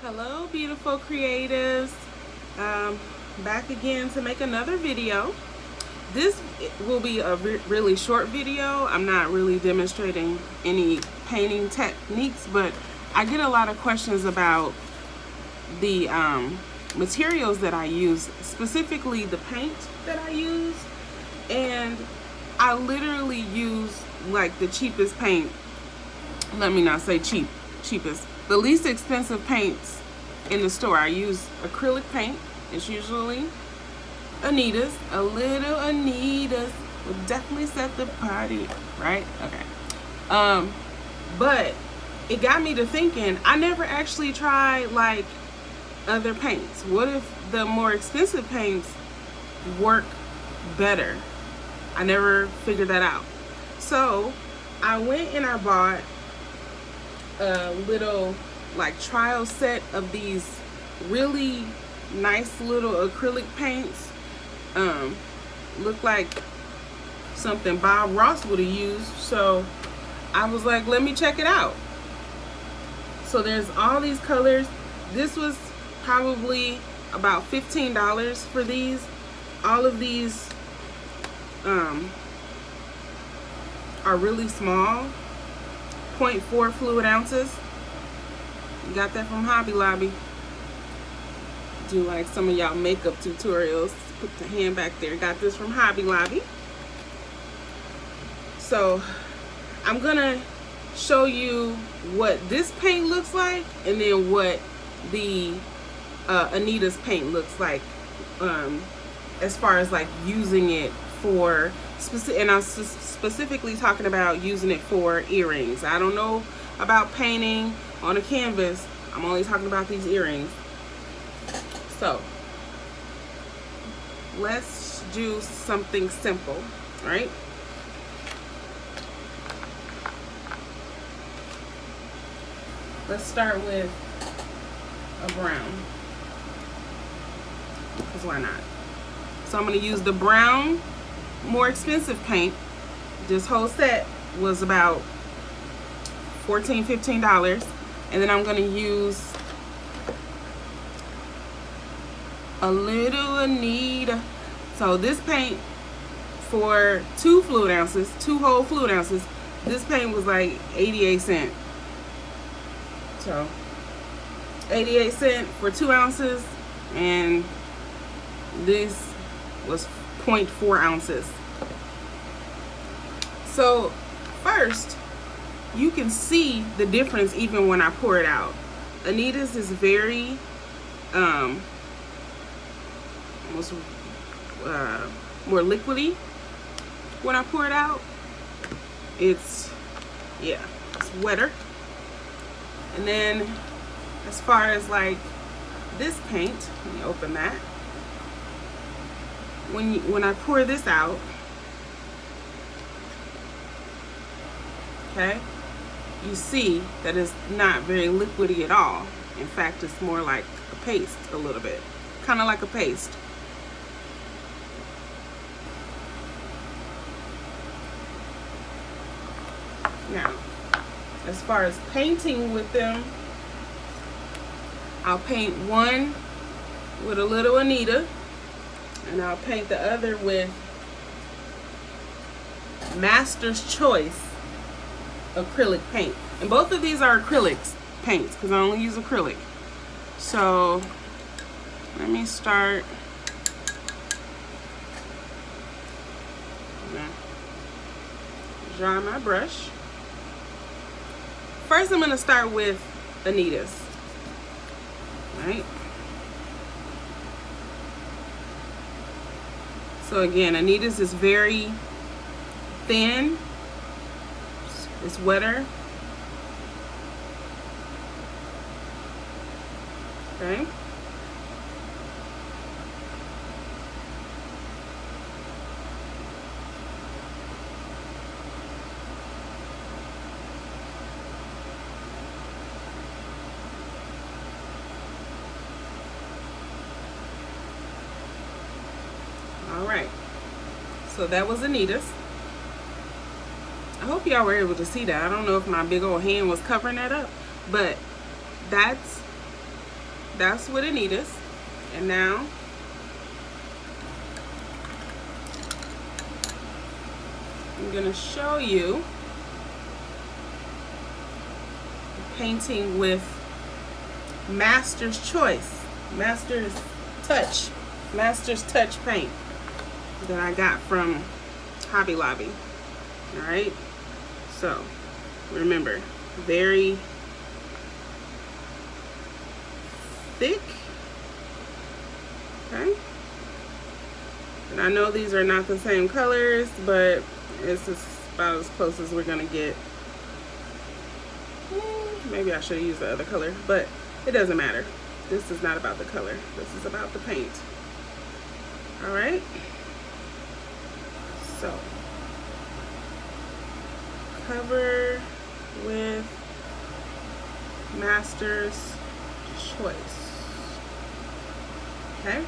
Hello beautiful creatives, back again to make another video. This will be a really short video. I'm not really demonstrating any painting techniques, but I get a lot of questions about the materials that I use, specifically the paint that I use, and I literally use like the cheapest paint. Let me not say cheapest. The least expensive paints in the store. I use acrylic paint. It's usually Anita's. A little Anita's would definitely set the party, right? Okay. But it got me to thinking, I never actually tried like other paints. What if the more expensive paints work better? I never figured that out. So I went and I bought a little like trial set of these really nice little acrylic paints. Look like something Bob Ross would have used, so I was like, let me check it out. So there's all these colors. This was probably about $15 for these. All of these are really small, 0.4 fluid ounces. Got that from Hobby Lobby. Do like some of y'all makeup tutorials. Put the hand back there. Got this from Hobby Lobby. So I'm gonna show you what this paint looks like, and then what the Anita's paint looks like, as far as like using it for specific. And I'm specifically talking about using it for earrings. I don't know about painting on a canvas. I'm only talking about these earrings. So let's do something simple, right? Let's start with a brown, because why not? So I'm going to use the brown, more expensive paint. This whole set was about $14, $15. And then I'm going to use a little Anita. So this paint, for 2 fluid ounces, 2 whole fluid ounces, this paint was like 88 cents. So 88 cents for 2 ounces, and this was 0.4 ounces. So first, you can see the difference even when I pour it out. Anita's is very almost more liquidy when I pour it out. It's wetter. And then as far as like this paint, let me open that. When I pour this out, okay, you see that it's not very liquidy at all. In fact, it's more like a paste, a little bit, kind of like a paste. Now, as far as painting with them, I'll paint one with a little Anita, and I'll paint the other with Master's Choice acrylic paint. And both of these are acrylics paints, because I only use acrylic. So let me start. Dry my brush. First, I'm going to start with Anita's. Right? So again, Anita's is very thin. It's wetter. Okay. All right. So that was Anita's. I hope y'all were able to see that. I don't know if my big old hand was covering that up, but that's that's what Anita's. And now I'm gonna show you painting with Master's Choice, Master's Touch paint that I got from Hobby Lobby. All right, so remember, very thick. Okay, and I know these are not the same colors, but it's just about as close as we're gonna get. Maybe I should use the other color, but it doesn't matter. This is not about the color. This is about the paint. All right. So cover with Master's Choice. Okay.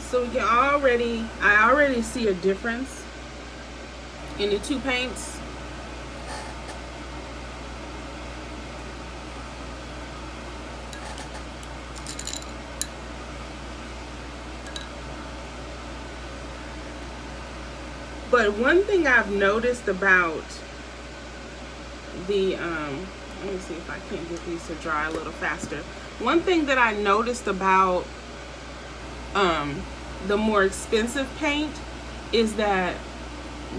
So we can I already see a difference in the two paints. But one thing I've noticed about the, let me see if I can get these to dry a little faster. One thing that I noticed about the more expensive paint is that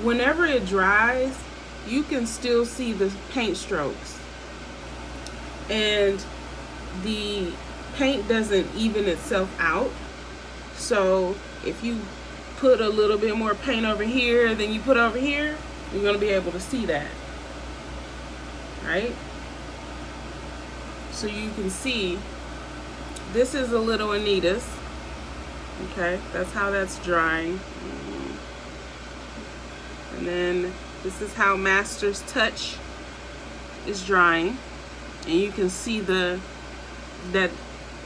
whenever it dries, you can still see the paint strokes. And the paint doesn't even itself out. So if you put a little bit more paint over here than you put over here, you're going to be able to see that, right? So you can see this is a little Anita's. Okay, that's how that's drying. And then this is how Master's Touch is drying, and you can see that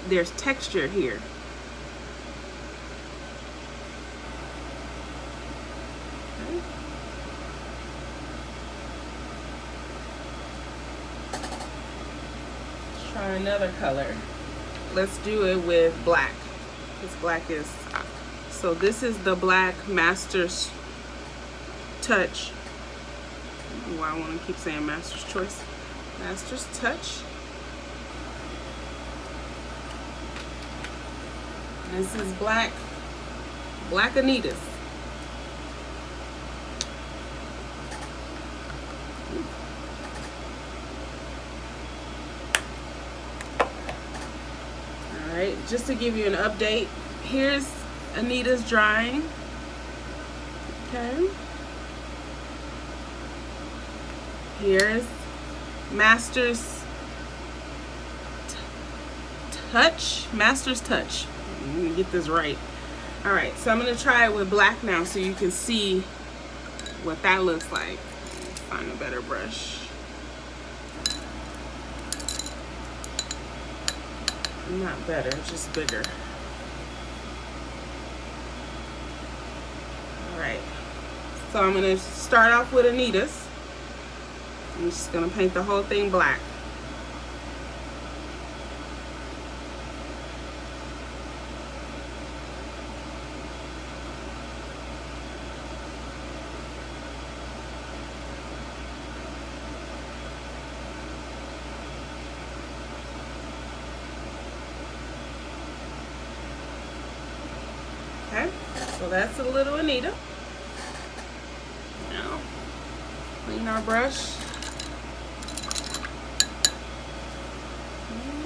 there's texture here. Try another color. Let's do it with black, because black is, so this is the black Master's Touch. I don't know why I want to keep saying Master's Choice. Master's Touch. This is black Anita's. Alright, just to give you an update, here's Anita's drying. Okay. Here's Master's Touch. Master's Touch. Let me get this right. Alright, so I'm going to try it with black now so you can see what that looks like. Find a better brush. Not better, just bigger. Alright, so I'm going to start off with Anita's. I'm just going to paint the whole thing black. Okay, so that's a little Anita. Now, clean our brush.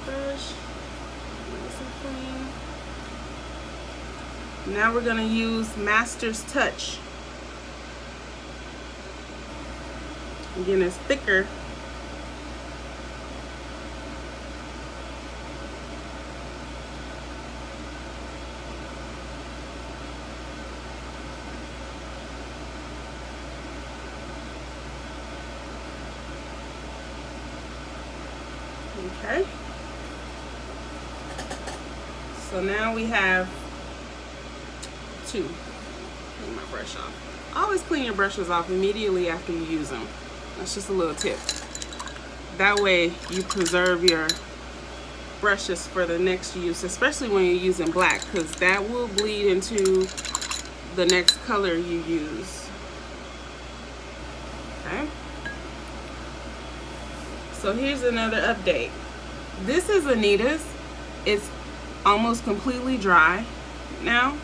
Brush, nice and clean. Now we're going to use Master's Touch. Again, it's thicker. Okay. So now we have two. Clean my brush off. Always clean your brushes off immediately after you use them. That's just a little tip. That way you preserve your brushes for the next use, especially when you're using black, because that will bleed into the next color you use. Okay. So here's another update. This is Anita's. It's almost completely dry now.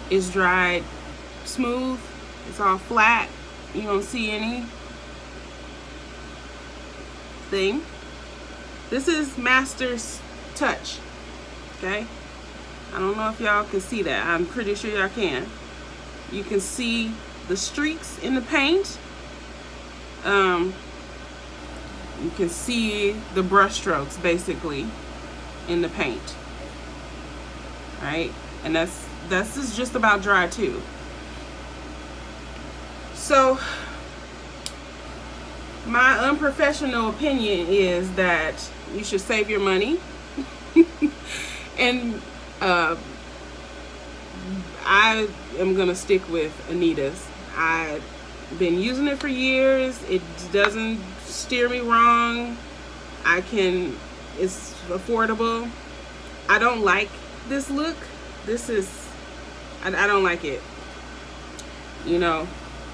It's dried smooth. It's all flat. You don't see any thing. This is Master's Touch. Okay. I don't know if y'all can see that. I'm pretty sure y'all can. You can see the streaks in the paint. You can see the brush strokes basically in the paint. Right? And this is just about dry too. So my unprofessional opinion is that you should save your money. And I am gonna stick with Anita's. I've been using it for years. It doesn't steer me wrong. It's affordable. I don't like this look. I don't like it. You know,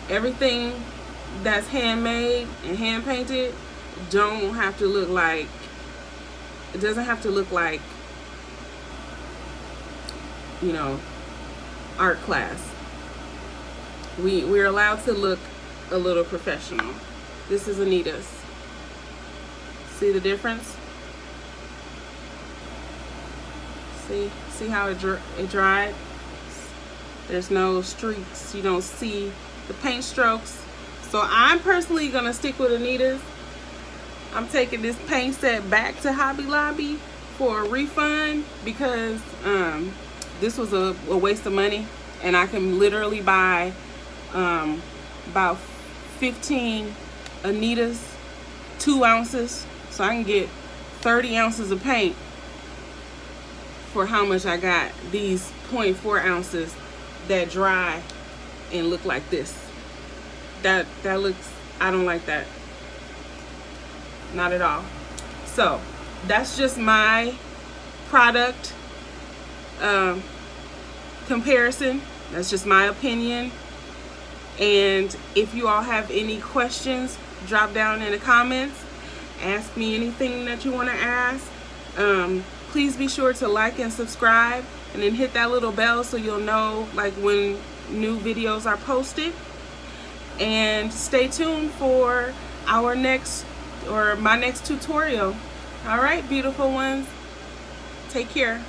everything that's handmade and hand painted it doesn't have to look like you know, art class. We're allowed to look a little professional. This is Anita's. See the difference? See how it dried? There's no streaks. You don't see the paint strokes. So I'm personally gonna stick with Anita's. I'm taking this paint set back to Hobby Lobby for a refund because this was a waste of money, and I can literally buy about 15 Anita's 2 ounces, so I can get 30 ounces of paint for how much I got these 0.4 ounces that dry and look like this. That looks, I don't like that. Not at all. So that's just my product comparison. That's just my opinion. And if you all have any questions, drop down in the comments. Ask me anything that you want to ask. Please be sure to like and subscribe, and then hit that little bell so you'll know like when new videos are posted. And stay tuned for my next tutorial. All right, beautiful ones. Take care.